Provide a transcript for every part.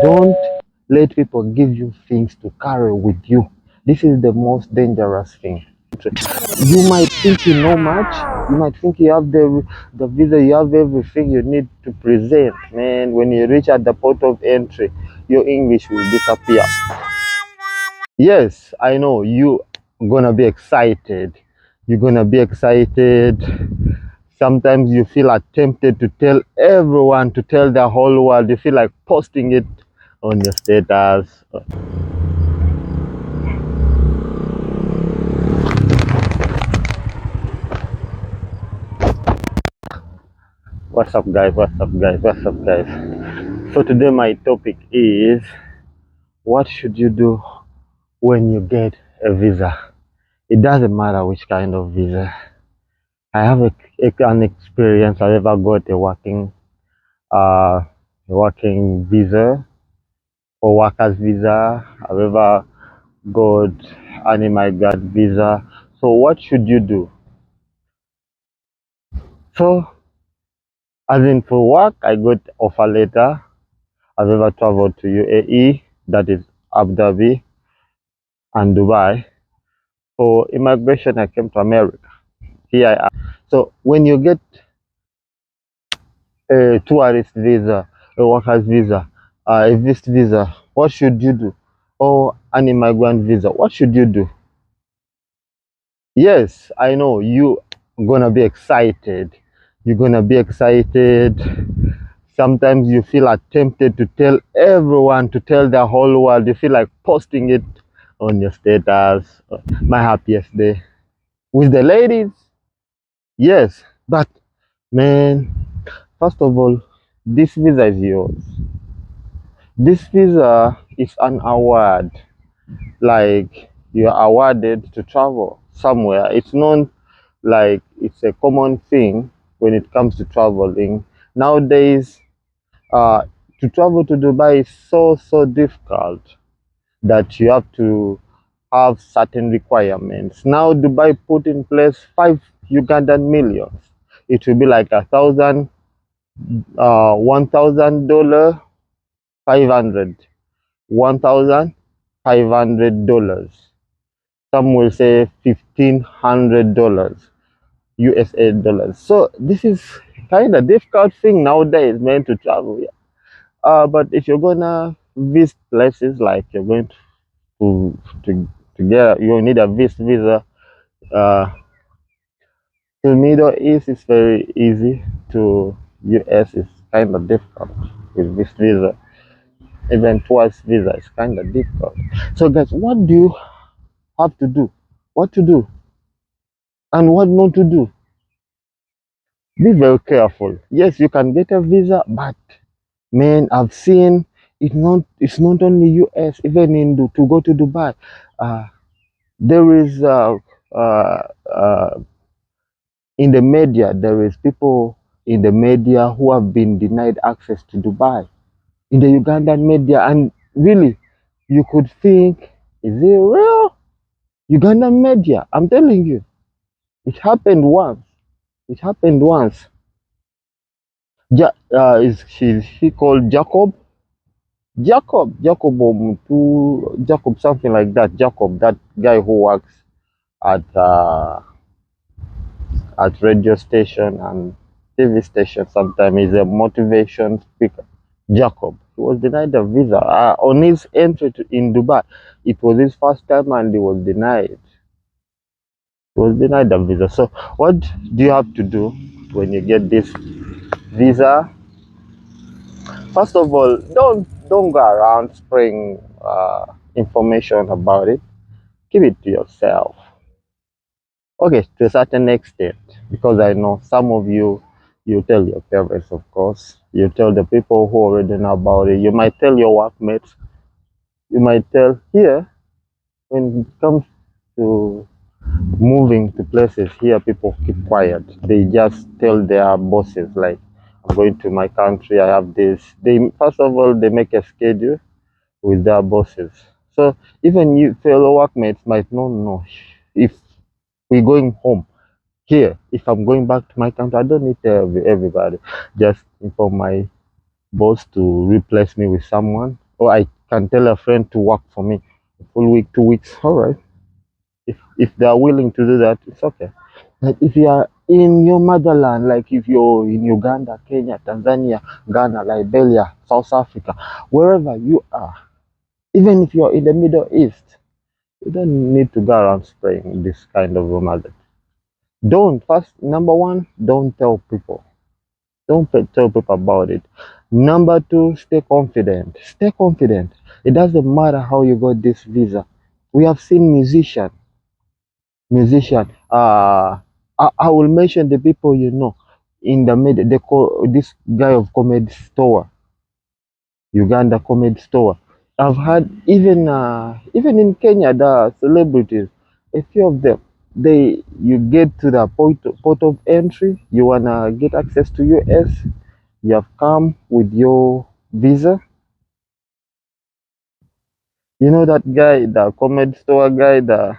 Don't let people give you things to carry with you. This is the most dangerous thing. You might think you know much. You might think you have the visa, you have everything you need to present. Man, when you reach at the port of entry, your English will disappear. Yes, I know you gonna be excited. You're gonna be excited. Sometimes you feel tempted to tell everyone, to tell the whole world. You feel like posting it on your status. What's up, guys? What's up, guys? What's up, guys? So today my topic is, what should you do when you get a visa? It doesn't matter which kind of visa. I have an experience. I ever got uh, a working visa or workers visa. I've ever got an immigrant visa. So what should you do? So as in for work, I got offer letter. I've ever traveled to UAE, that is Abu Dhabi and Dubai. For immigration, I came to America. Here I am. So when you get a tourist visa, a workers visa, a visit visa, what should you do? Or an immigrant visa, what should you do? Yes, I know you gonna be excited. You're gonna be excited. Sometimes you feel tempted to tell everyone, to tell the whole world. You feel like posting it on your status. My happiest day with the ladies. Yes, but man, first of all, this visa is yours. This visa is an award, like you are awarded to travel somewhere. It's not like it's a common thing when it comes to traveling. Nowadays, uh, to travel to Dubai is so difficult that you have to have certain requirements. Now Dubai put in place 5 Ugandan millions. It will be like $1,000, 500, $1,500. Some will say $1,500 USA dollars. So this is kind of difficult thing nowadays, man, to travel. Yeah. But if you're gonna visit places, like you're going to to, to get, you need a visa. Uh, to Middle East is very easy. To US is kind of difficult with this visa. Even twice visa is kind of difficult. So guys, what do you have to do? What to do and what not to do? Be very careful. Yes, you can get a visa, but man, I've seen it's not only US, even to go to Dubai. Uh, there is uh, uh, in the media, there is people in the media who have been denied access to Dubai in the Ugandan media, and really, you could think, is it real? Ugandan media, I'm telling you, it happened once. It happened once. Is he called Jacob? Jacob, something like that. Jacob, that guy who works at radio station and TV station. Sometimes he's a motivation speaker. Jacob, he was denied a visa on his entry in Dubai. It was his first time, and he was denied. He was denied a visa. So, what do you have to do when you get this visa? First of all, don't go around spreading information about it. Keep it to yourself. Okay, to a certain extent, because I know some of you, you tell your parents, of course. You tell the people who already know about it. You might tell your workmates. You might tell here, when it comes to moving to places, here people keep quiet. They just tell their bosses, like, I'm going to my country, I have this. They, first of all, they make a schedule with their bosses. So even you fellow workmates might not know if we're going home. Here, if I'm going back to my country, I don't need to tell everybody. Just inform my boss to replace me with someone. or I can tell a friend to work for me a full week, 2 weeks. All right. If they are willing to do that, it's okay. But if you are in your motherland, like if you're in Uganda, Kenya, Tanzania, Ghana, Liberia, South Africa, wherever you are, even if you're in the Middle East, you don't need to go around spraying this kind of rumors. Don't first, number one, don't tell people. Don't tell people about it. Number two, stay confident. Stay confident. It doesn't matter how you got this visa. We have seen musician. I will mention the people you know in the middle. They call this guy of Comedy Store, Uganda Comedy Store. I've had even in Kenya, there are celebrities. A few of them, you get to the port of entry. You wanna get access to US. You have come with your visa. You know that guy, the Comedy Store guy, the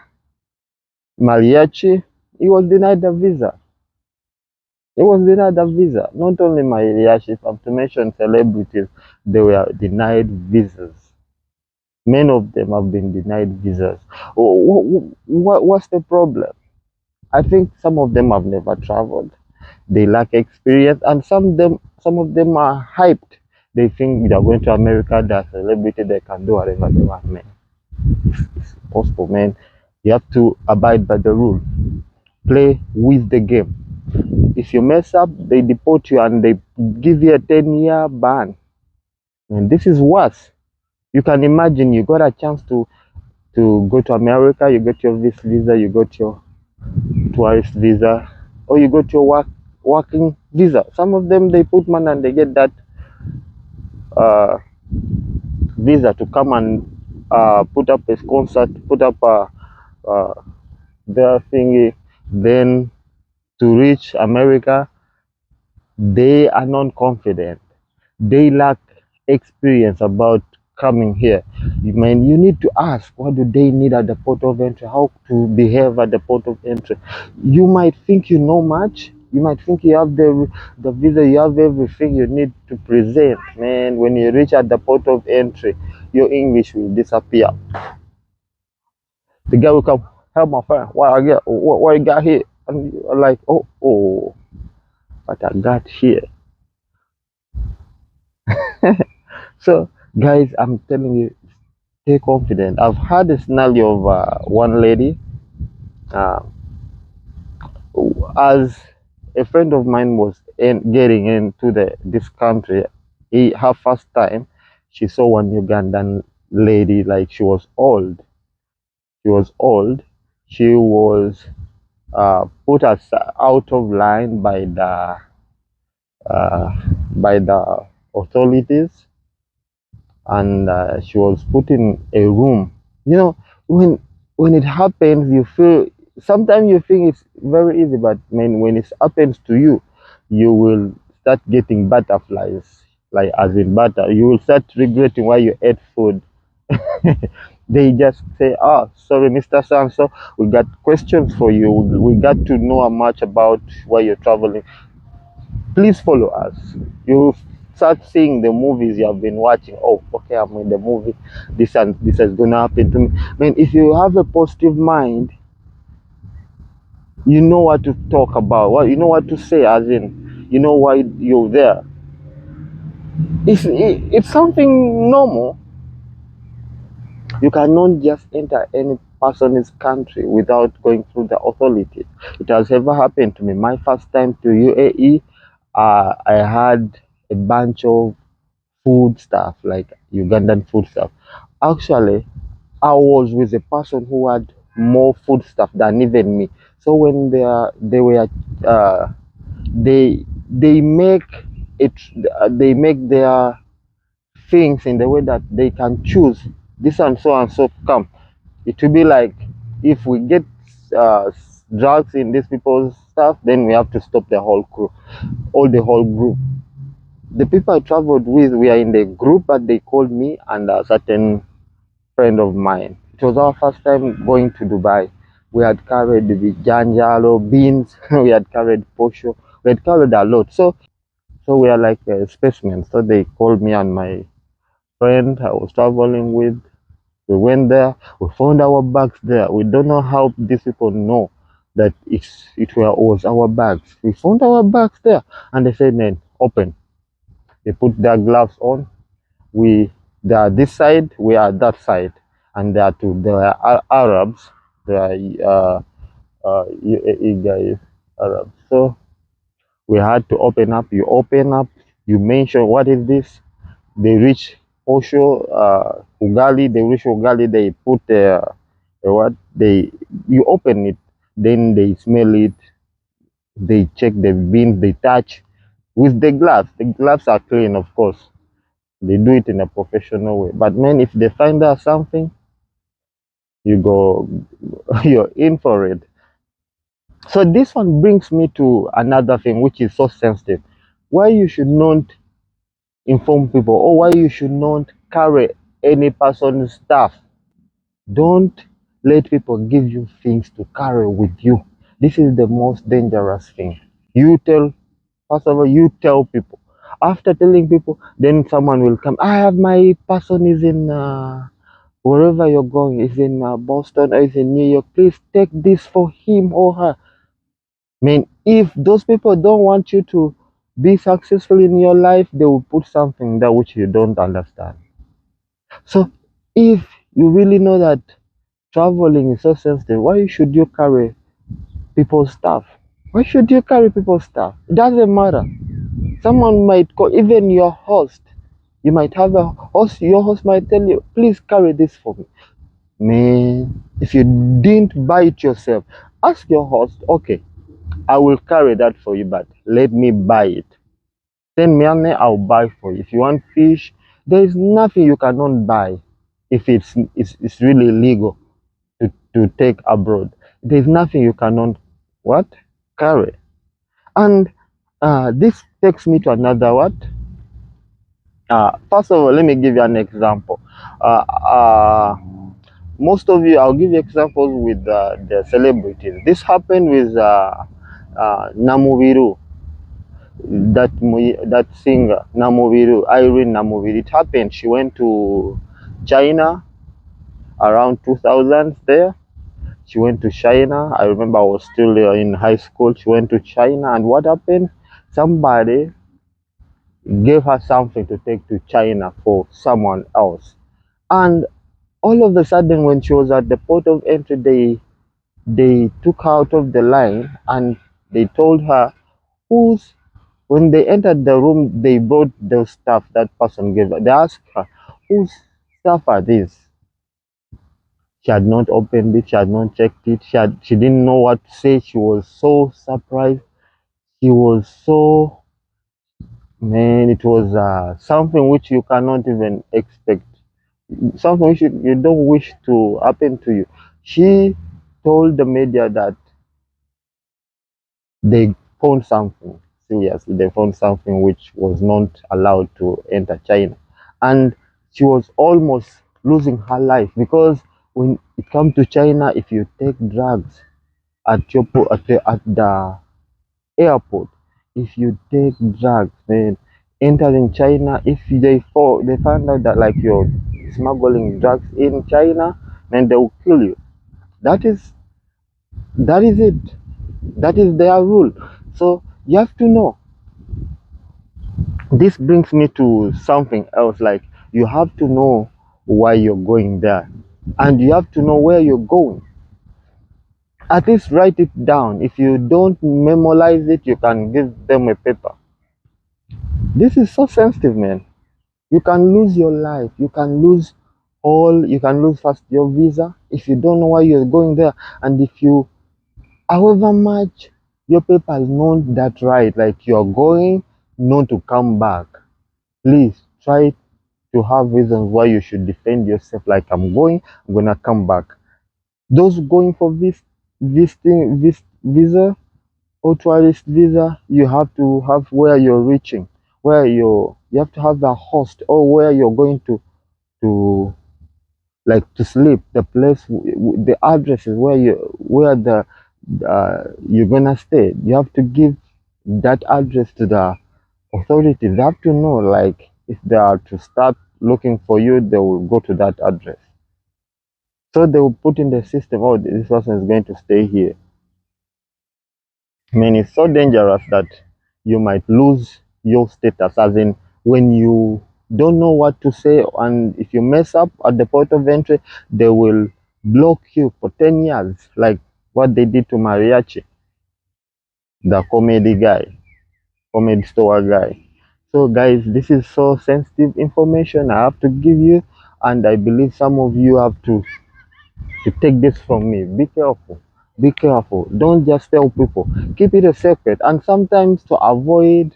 mariachi. He was denied the visa. It was denied a visa. Not only my leadership, I'm to mention celebrities, they were denied visas. Many of them have been denied visas. What's the problem? I think some of them have never traveled. They lack experience, and some of them are hyped. They think they're going to America, they're celebrity, they can do whatever they want, man. It's impossible, man. You have to abide by the rule. Play with the game. If you mess up, they deport you and they give you a 10-year ban. And this is worse. You can imagine you got a chance to go to America, you got your visa, you got your tourist visa, or you got your working visa. Some of them they put money and they get that uh, visa to come and put up a concert, put up uh, their thingy. Then to reach America, they are not confident. They lack experience about coming here. You need to ask, what do they need at the port of entry? How to behave at the port of entry? You might think you know much. You might think you have the visa, you have everything you need to present. Man, when you reach at the port of entry, your English will disappear. The guy will come, help my friend. What you got here? And you're like, oh, what I got here. So, guys, I'm telling you, stay confident. I've had a scenario of one lady, uh, as a friend of mine was getting into this country. Her first time, she saw one Ugandan lady, like she was old. She was old. She was put as out of line uh, by the authorities, and she was put in a room. You know, when it happens, you feel sometimes you think it's very easy, but when it happens to you, you will start getting butterflies, like as in butter. You will start regretting why you ate food. They just say, "Oh, sorry, Mr. Sanso, we got questions for you. We got to know much about why you're traveling. Please follow us." You start seeing the movies you have been watching. Oh, okay, I'm in the movie. This and this is gonna happen to me. Man, if you have a positive mind, you know what to talk about. What you know what to say, as in, you know why you're there. It's something normal. You cannot just enter any person's country without going through the authorities. It has ever happened to me. My first time to UAE, I had a bunch of food stuff, like Ugandan food stuff. Actually, I was with a person who had more food stuff than even me. So when they were uh, they make it they make their things in the way that they can choose this and so come. It will be like if we get uh, drugs in these people's stuff, then we have to stop the whole crew, all the whole group. The people I traveled with, we are in the group, but they called me and a certain friend of mine. It was our first time going to Dubai. We had carried the janjalo, beans, we had carried posho, we had carried a lot. So we are like a specimen. So they called me and my friend I was traveling with. We went there, we found our bags there. We don't know how these people know that was our bags. We found our bags there, and they said, "Man, open." They put their gloves on. We They are this side, we are that side, and there are two. They are Arabs. They are UAE guys, Arabs. So we had to open up. You open up. You mention what is this. They reach Osho, Ugali. They reach Ugali. They put what they you open it. Then they smell it. They check the beans. They touch with the gloves. The gloves are clean, of course. They do it in a professional way. But man, if they find out something, you go, you're in for it. So this one brings me to another thing which is so sensitive. Why you should not inform people, or why you should not carry any person's stuff. Don't let people give you things to carry with you. This is the most dangerous thing. You tell, first of all, you tell people. After telling people, then someone will come. I have my person is in wherever you're going, is in Boston or is in New York. Please take this for him or her. I mean, if those people don't want you to be successful in your life, they will put something there which you don't understand. So, if you really know that traveling is so sensitive, why should you carry people's stuff? Why should you carry people's stuff? It doesn't matter. Someone might call, even your host. You might have a host, your host might tell you, please carry this for me. Man, if you didn't buy it yourself, ask your host, okay, I will carry that for you, but let me buy it. Send me money, I'll buy for you. If you want fish, there is nothing you cannot buy if it's really legal to take abroad. There's nothing you cannot what carry. And this takes me to another what? First of all, let me give you an example. Uh, uh, most of you, I'll give you examples with the celebrities. This happened with Namuviru, that singer Namuviru, Irene Namuviru. It happened. She went to China around 2000s there. She went to China. I remember I was still in high school. She went to China, and what happened? Somebody gave her something to take to China for someone else. And all of a sudden, when she was at the port of entry, they took her out of the line and they told her who's. When they entered the room, they brought the stuff that person gave her. They asked her, whose stuff are these? She had not opened it. She had not checked it. She didn't know what to say. She was so surprised. She was so, man. It was something which you cannot even expect. Something which you don't wish to happen to you. She told the media that they found something. Seriously, they found something which was not allowed to enter China, and she was almost losing her life because when it comes to China, if you take drugs at the airport, if you take drugs, then entering China, if they find out that like you're smuggling drugs in China, then they will kill you. That is that is it. That is their rule. So you have to know. This brings me to something else. Like you have to know why you're going there, and you have to know where you're going. At least write it down. If you don't memorize it, you can give them a paper. This is so sensitive, man. You can lose your life. You can lose all. You can lose first your visa if you don't know why you're going there, and if you, however much your paper is not that right, like you're going not to come back. Please try to have reasons why you should defend yourself. Like I'm gonna come back. Those going for this visa or tourist visa, you have to have where you're reaching, where you have to have a host or where you're going to like to sleep. The place, the address is where the you're gonna stay. You have to give that address to the authorities. They have to know, like if they are to start looking for you, they will go to that address. So they will put in the system, oh, this person is going to stay here. I mean, it's so dangerous that you might lose your status, as in when you don't know what to say, and if you mess up at the port of entry, they will block you for 10 years, like what they did to Mariachi, the comedy store guy. So, guys, this is so sensitive information I have to give you, and I believe some of you have to take this from me. Be careful. Be careful. Don't just tell people. Keep it a secret. And sometimes to avoid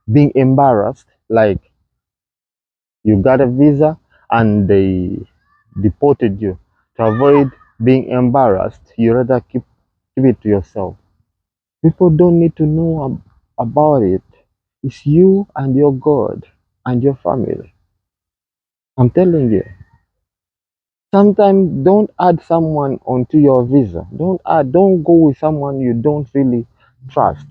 being embarrassed, like you got a visa and they deported you. To avoid being embarrassed, you rather keep it to yourself. People don't need to know about it. It's you and your God and your family. I'm telling you. Sometimes don't add someone onto your visa. Don't go with someone you don't really trust.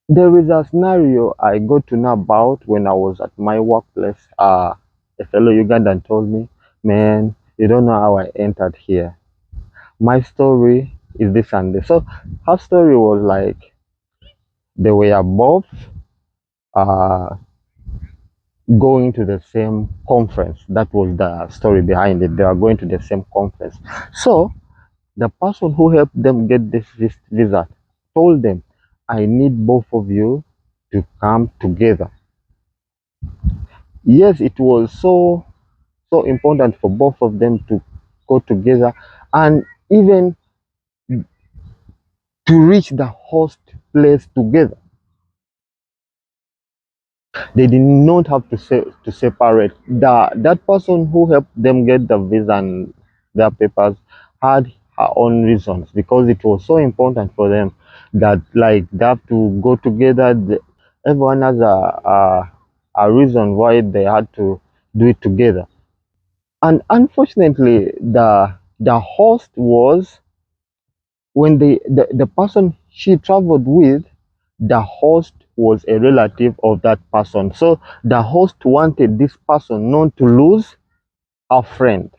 There is a scenario I got to know about when I was at my workplace. A fellow Ugandan told me, man, you don't know how I entered here. My story is this and this. So her story was like they were both uh, going to the same conference. That was the story behind it. They are going to the same conference. So the person who helped them get this visa told them, I need both of you to come together. Yes, it was so important for both of them to go together and even to reach the host place together. They did not have to separate. That person who helped them get the visa and their papers had her own reasons because it was so important for them that like they have to go together. Everyone has a reason why they had to do it together. And unfortunately, the host was when the person she traveled with, the host was a relative of that person. So the host wanted this person not to lose a friend.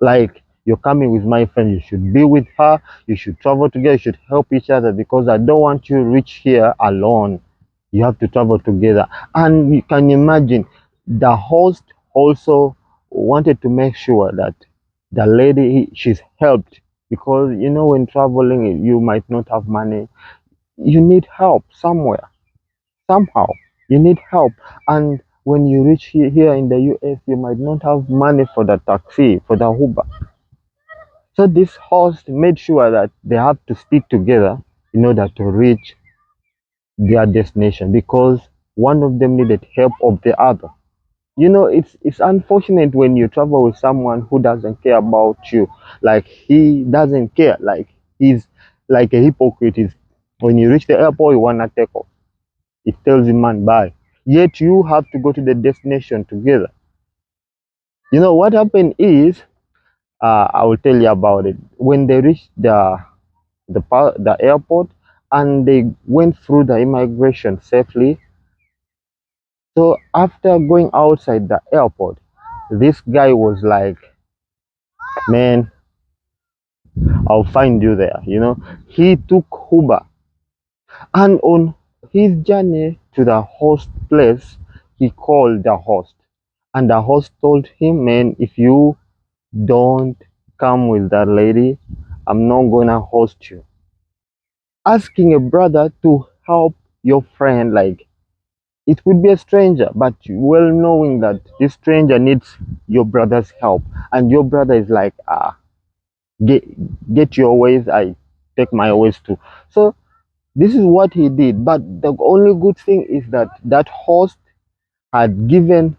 Like, you're coming with my friend, you should be with her, you should travel together, you should help each other because I don't want you to reach here alone. You have to travel together. And you can imagine the host also wanted to make sure that the lady she's helped because you know when traveling you might not have money, you need help somewhere, somehow you need help. And when you reach here in the US, you might not have money for the taxi, for the Uber. So this host made sure that they have to stick together in order to reach their destination because one of them needed help of the other. You know, it's unfortunate when you travel with someone who doesn't care about you. Like he doesn't care. Like he's like a hypocrite. Is when you reach the airport, you wanna take off. It tells the man bye. Yet you have to go to the destination together. You know what happened is, I will tell you about it. When they reached the airport and they went through the immigration safely. So after going outside the airport, this guy was like, man, I'll find you there. You know, he took Uber, and on his journey to the host place, he called the host, and the host told him, man, if you don't come with that lady, I'm not gonna host you. Asking a brother to help your friend, like it would be a stranger, but well knowing that this stranger needs your brother's help, and your brother is like, get get your ways, I take my ways too. So this is what he did. But the only good thing is that that host had given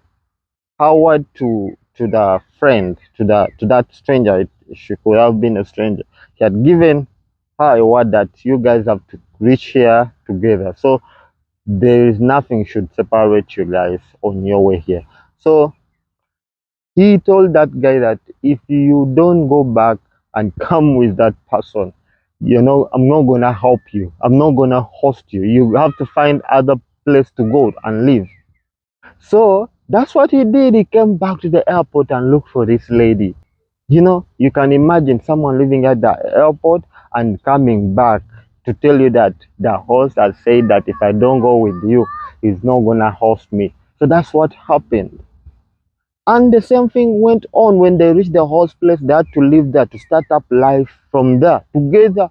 Howard to the friend, to that stranger. She could have been a stranger. He had given her a word that you guys have to reach here together. So there is nothing should separate you guys on your way here. So he told that guy that if you don't go back and come with that person, you know, I'm not gonna help you. I'm not gonna host you. You have to find other place to go and live. So that's what he did. He came back to the airport and looked for this lady. You can imagine someone living at the airport and coming back to tell you that the host has said that if I don't go with you, he's not gonna host me. So that's what happened. And the same thing went on when they reached the host place. They had to live there to start up life from there together.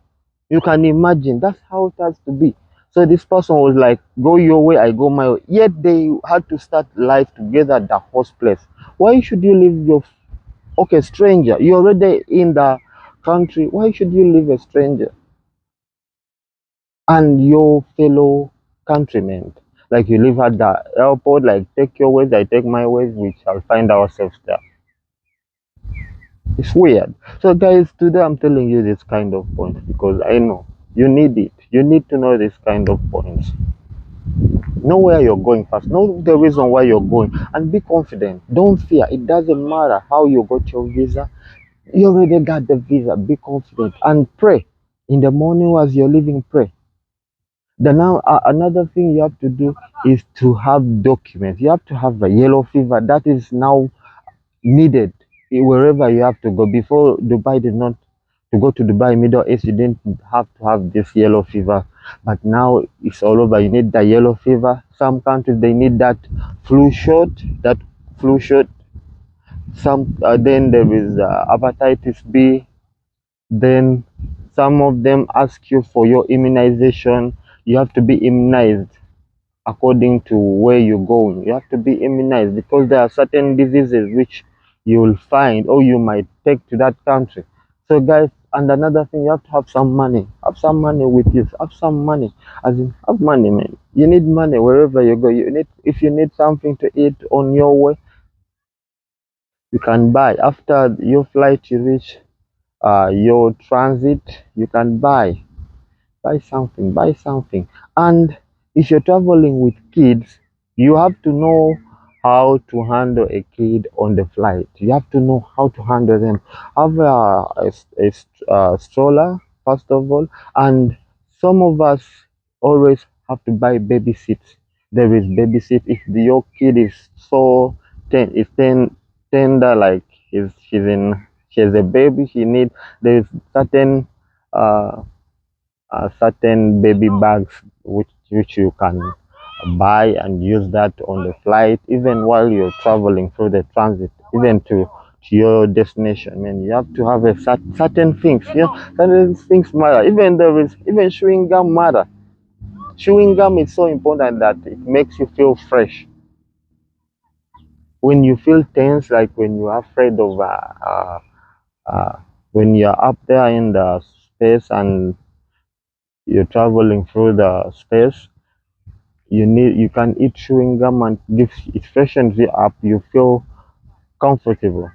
You can imagine that's how it has to be. So this person was like, "Go your way, I go my way." Yet they had to start life together at the host place. Why should you leave your okay stranger? You're already in the country. Why should you leave a stranger and your fellow countrymen? Like you live at the airport, like take your ways, I take my ways, we shall find ourselves there. It's weird. So, guys, today I'm telling you this kind of points because I know you need it. You need to know this kind of points. Know where you're going first. Know the reason why you're going and be confident. Don't fear. It doesn't matter how you got your visa. You already got the visa. Be confident and pray. In the morning as you're leaving, pray. Then now another thing you have to do is to have documents. You have to have a yellow fever. That is now needed wherever you have to go. Before Dubai did not to go to Dubai, Middle East, you didn't have to have this yellow fever, but now it's all over. You need the yellow fever. Some countries they need that flu shot, that flu shot. Some then there is hepatitis B. Then some of them ask you for your immunization. You have to be immunized according to where you're going. You have to be immunized because there are certain diseases which you will find or you might take to that country. So, guys, and another thing, you have to have some money. Have some money with you. Have some money. As in, have money, man. You need money wherever you go. If you need something to eat on your way, you can buy. After your flight, you reach your transit, you can buy something. And if you're traveling with kids, you have to know how to handle a kid on the flight. You have to know how to handle them. Have a stroller first of all, and some of us always have to buy baby seats. There is baby seat if your kid is so tender, like she has a baby, she need there is uh certain baby bags which you can buy and use that on the flight, even while you're traveling through the transit, even to your destination. I mean, you have to have a certain things. Certain things matter. Even there is even chewing gum matter. Chewing gum is so important that it makes you feel fresh. When you feel tense, like when you're afraid of uh, when you're up there in the space and you're traveling through the space, you can eat chewing gum and it freshens you up. You feel comfortable.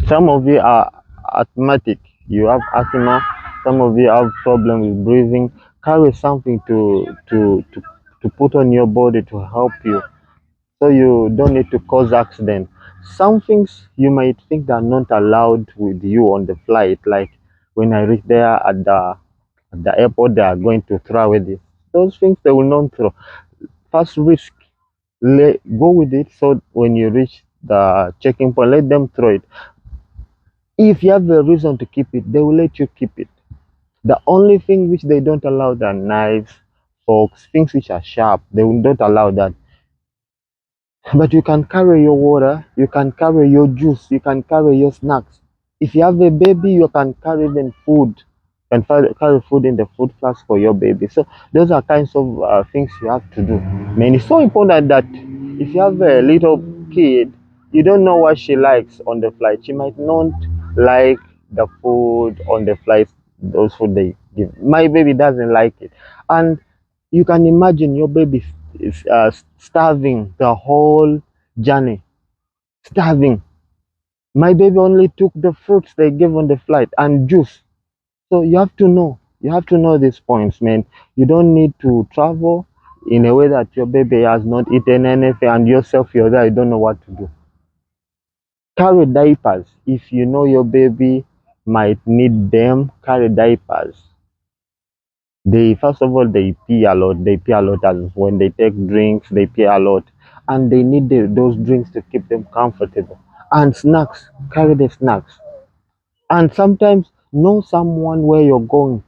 Some of you are asthmatic. You have asthma. Some of you have problem with breathing. Carry something to put on your body to help you, so you don't need to cause accident. Some things you might think are not allowed with you on the flight, like when I reach there at the airport, they are going to throw away this. Those things they will not throw. First risk, go with it. So when you reach the checking point, let them throw it. If you have a reason to keep it, they will let you keep it. The only thing which they don't allow are knives, forks, things which are sharp. They will not allow that. But you can carry your water, you can carry your juice, you can carry your snacks. If you have a baby, you can carry them food. You can carry food in the food flask for your baby. So those are kinds of things you have to do. Man, it's so important that if you have a little kid, you don't know what she likes on the flight. She might not like the food on the flight, those food they give. My baby doesn't like it. And you can imagine your baby is starving the whole journey. Starving. My baby only took the fruits they gave on the flight and juice. So you have to know. You have to know these points, man. You don't need to travel in a way that your baby has not eaten anything and yourself you're there, you don't know what to do. Carry diapers. If you know your baby might need them, carry diapers. They first of all they pee a lot. They pee a lot as when they take drinks, they pee a lot, and they need those drinks to keep them comfortable. And snacks, carry the snacks, and sometimes know someone where you're going.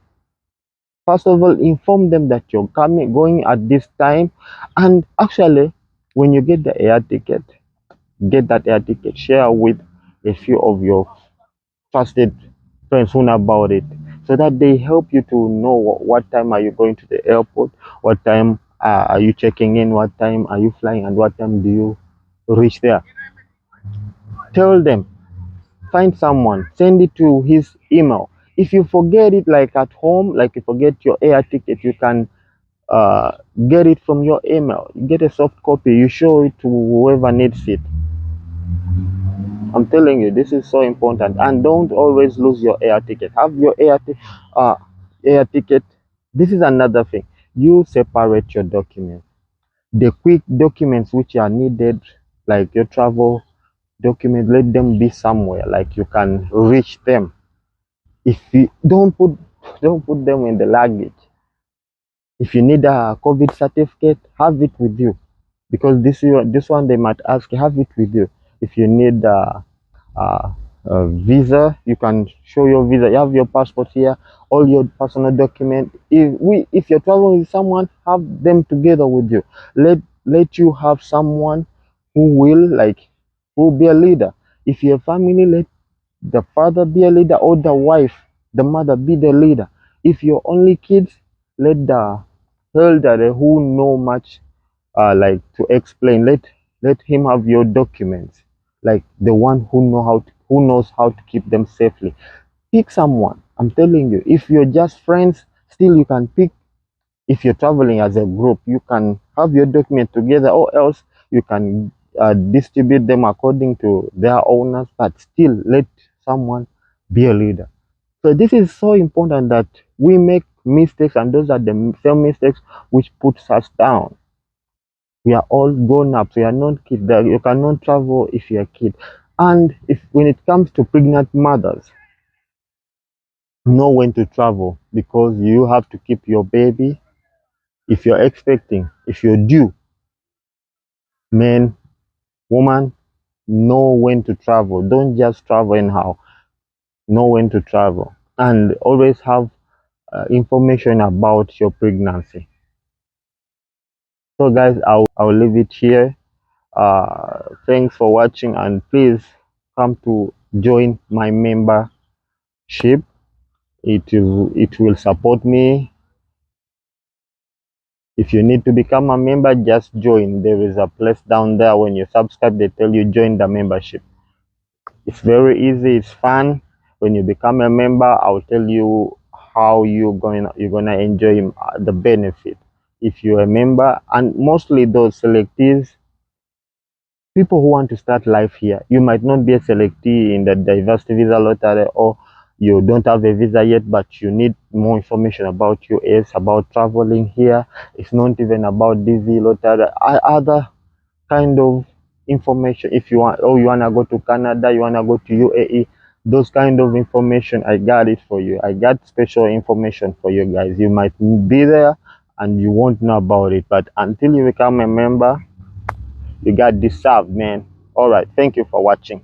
First of all, inform them that you're going at this time, and actually, when you get the air ticket, get that air ticket, share with a few of your trusted friends who know about it, so that they help you to know what time are you going to the airport, what time are you checking in, what time are you flying, and what time do you reach there. Tell them, find someone, send it to his email. If you forget it, like at home, like you forget your air ticket, you can uh, get it from your email. You get a soft copy, you show it to whoever needs it. I'm telling you, this is so important. And don't always lose your air ticket. Have your air ticket. This is another thing. You separate your documents. The quick documents which are needed, like your travel documents, let them be somewhere like you can reach them. If you don't put them in the luggage. If you need a COVID certificate, have it with you, because this one they might ask you, have it with you. If you need uh, visa, you can show your visa. You have your passport here, all your personal document. If you're traveling with someone, have them together with you. Let you have someone who will be a leader. If you're family, let the father be a leader, or the wife, the mother be the leader. If you're only kids, let the elder who know much like to explain, let him have your documents, like the one who knows how to keep them safely. Pick someone. I'm telling you, if you're just friends, still you can pick. If you're traveling as a group, you can have your document together, or else you can distribute them according to their owners, but still let someone be a leader. So this is so important, that we make mistakes, and those are the same mistakes which puts us down. We are all grown ups. We are not kids. You cannot travel if you're a kid. And if when it comes to pregnant mothers, know when to travel, because you have to keep your baby. If you're expecting, if you're due, man, woman, know when to travel. Don't just travel anyhow. Know when to travel, and always have information about your pregnancy. So, guys, I'll leave it here. Thanks for watching, and please come to join my membership. It will support me. If you need to become a member, just join. There is a place down there. When you subscribe, they tell you join the membership. It's very easy. It's fun. When you become a member, I'll tell you how you're gonna enjoy the benefit if you're a member. And mostly those selectees, people who want to start life here. You might not be a selectee in the diversity visa lottery, or you don't have a visa yet, but you need more information about US, about traveling here. It's not even about DV lottery, other kind of information. If you want, oh, you want to go to Canada, you want to go to UAE, those kind of information, I got it for you. I got special information for you guys. You might be there and you won't know about it, but until you become a member, you got this served, man. All right, thank you for watching.